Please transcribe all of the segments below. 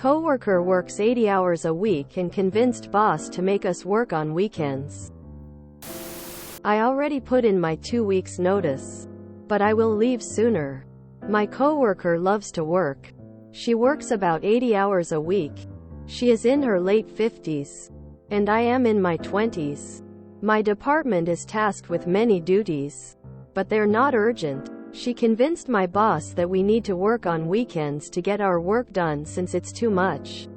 Coworker works 80 hours a week and convinced boss to make us work on weekends. I already put in my 2 weeks notice, but I will leave sooner. My coworker loves to work. She works about 80 hours a week. She is in her late 50s, and I am in my 20s. My department is tasked with many duties, but they're not urgent. She convinced my boss that we need to work on weekends to get our work done since it's too much.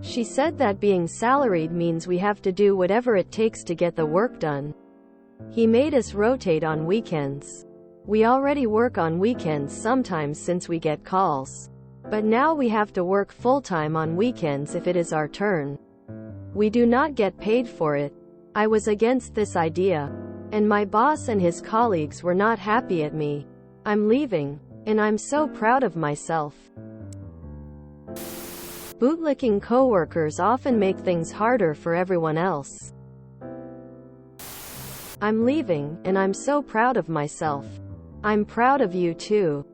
She said that being salaried means we have to do whatever it takes to get the work done. He made us rotate on weekends. We already work on weekends sometimes since we get calls. But now we have to work full-time on weekends if it is our turn. We do not get paid for it. I was against this idea, and my boss and his colleagues were not happy at me. I'm leaving, and I'm so proud of myself. Bootlicking coworkers often make things harder for everyone else. I'm leaving, and I'm so proud of myself. I'm proud of you too.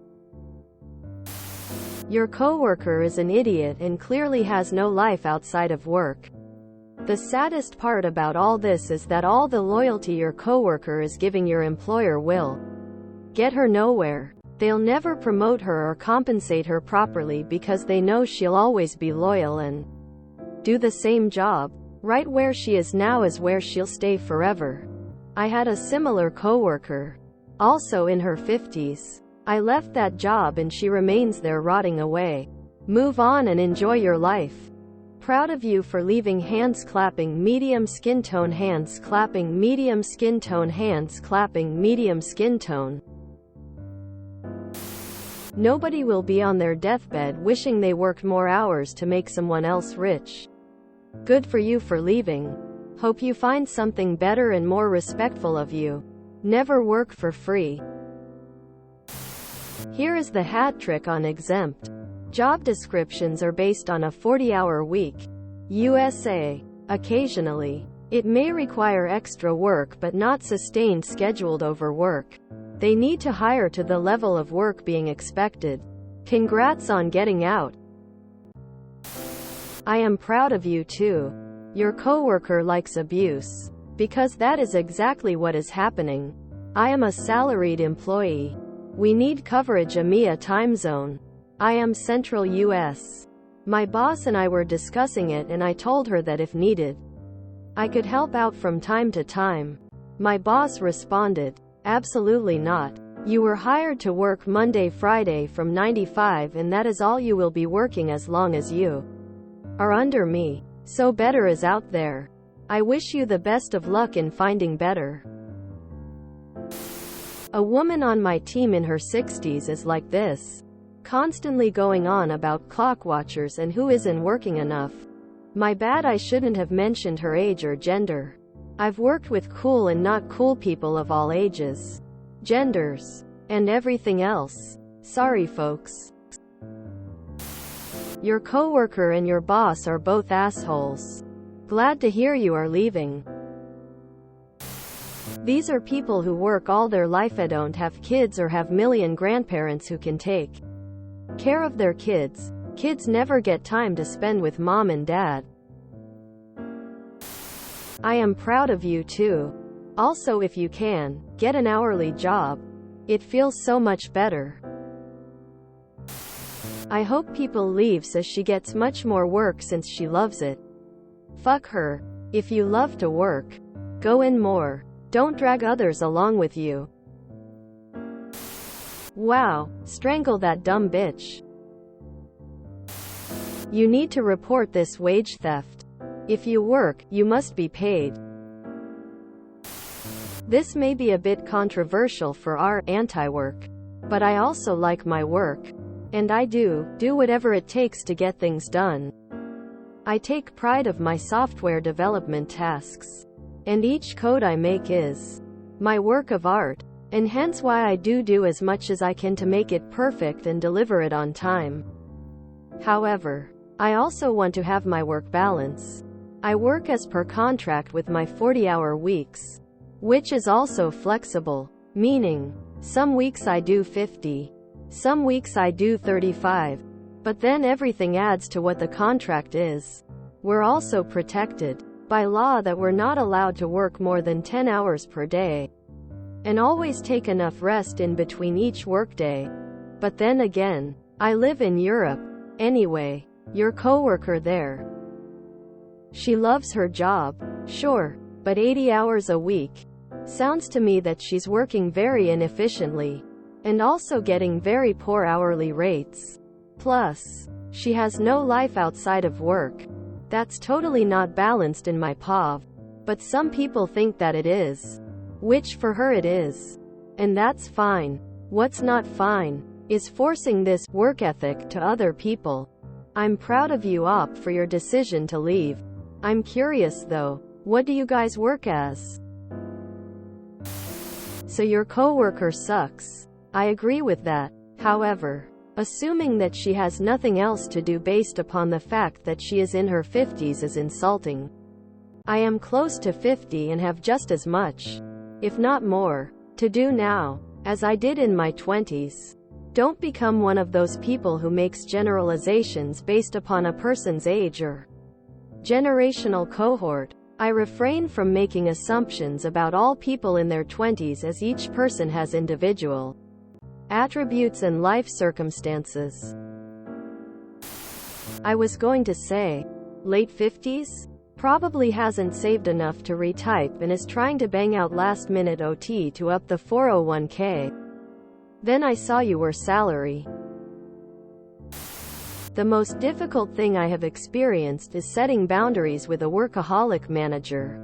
Your coworker is an idiot and clearly has no life outside of work. The saddest part about all this is that all the loyalty your coworker is giving your employer will get her nowhere. They'll never promote her or compensate her properly because they know she'll always be loyal and do the same job. Right where she is now is where she'll stay forever. I had a similar coworker, also in her 50s. I left that job and she remains there rotting away. Move on and enjoy your life. Proud of you for leaving. Hands clapping. Medium skin tone. Hands clapping. Medium skin tone. Hands clapping. Medium skin tone. Nobody will be on their deathbed wishing they worked more hours to make someone else rich. Good for you for leaving. Hope you find something better and more respectful of you. Never work for free. Here is the hat trick on exempt. Job descriptions are based on a 40-hour week. USA. Occasionally, it may require extra work but not sustained scheduled overwork. They need to hire to the level of work being expected. Congrats on getting out. I am proud of you too. Your coworker likes abuse. Because that is exactly what is happening. I am a salaried employee. We need coverage EMEA time zone. I am Central US. My boss and I were discussing it and I told her that if needed, I could help out from time to time. My boss responded, "Absolutely not. You were hired to work Monday, Friday from 9 to 5 and that is all you will be working as long as you are under me. So better is out there. I wish you the best of luck in finding better." A woman on my team in her 60s is like this. Constantly going on about clock watchers and who isn't working enough. My bad, I shouldn't have mentioned her age or gender. I've worked with cool and not cool people of all ages, genders, and everything else. Sorry folks. Your coworker and your boss are both assholes. Glad to hear you are leaving. These are people who work all their life and don't have kids or have million grandparents who can take care of their kids. Kids never get time to spend with mom and dad. I am proud of you too. Also, if you can, get an hourly job. It feels so much better. I hope people leave so she gets much more work since she loves it. Fuck her. If you love to work, go in more. Don't drag others along with you. Wow, strangle that dumb bitch. You need to report this wage theft. If you work, you must be paid. This may be a bit controversial for our anti-work, but I also like my work. And I do whatever it takes to get things done. I take pride of my software development tasks. And each code I make is my work of art. And hence why I do as much as I can to make it perfect and deliver it on time. However, I also want to have my work balance. I work as per contract with my 40-hour weeks, which is also flexible, meaning some weeks I do 50, some weeks I do 35. But then everything adds to what the contract is. We're also protected by law that we're not allowed to work more than 10 hours per day, and always take enough rest in between each workday. But then again, I live in Europe. Anyway, your coworker there, she loves her job, sure, but 80 hours a week sounds to me that she's working very inefficiently, and also getting very poor hourly rates. Plus, she has no life outside of work. That's totally not balanced in my POV. But some people think that it is. Which for her it is. And that's fine. What's not fine is forcing this work ethic to other people. I'm proud of you, Op, for your decision to leave. I'm curious though, what do you guys work as? So your coworker sucks. I agree with that. However, assuming that she has nothing else to do based upon the fact that she is in her 50s is insulting. I am close to 50 and have just as much, if not more, to do now as I did in my 20s. Don't become one of those people who makes generalizations based upon a person's age or generational cohort. I refrain from making assumptions about all people in their 20s, as each person has individual attributes and life circumstances. I was going to say, late 50s? Probably hasn't saved enough to retype and is trying to bang out last-minute OT to up the 401k. Then I saw you were salary. The most difficult thing I have experienced is setting boundaries with a workaholic manager.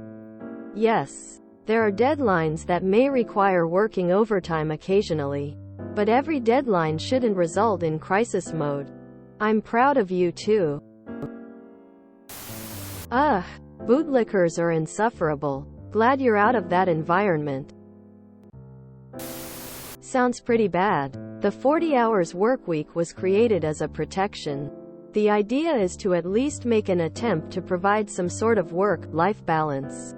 Yes, there are deadlines that may require working overtime occasionally, but every deadline shouldn't result in crisis mode. I'm proud of you too. Ugh, bootlickers are insufferable. Glad you're out of that environment. Sounds pretty bad. The 40 hours workweek was created as a protection. The idea is to at least make an attempt to provide some sort of work-life balance.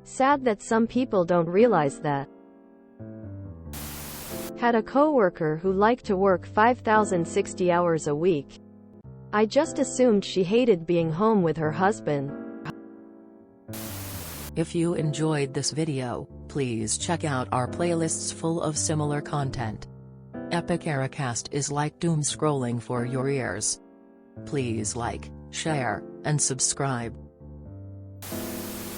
Sad that some people don't realize that. Had a coworker who liked to work 5,060 hours a week. I just assumed she hated being home with her husband. If you enjoyed this video, please check out our playlists full of similar content. Epic Ericast is like doom scrolling for your ears. Please like, share, and subscribe.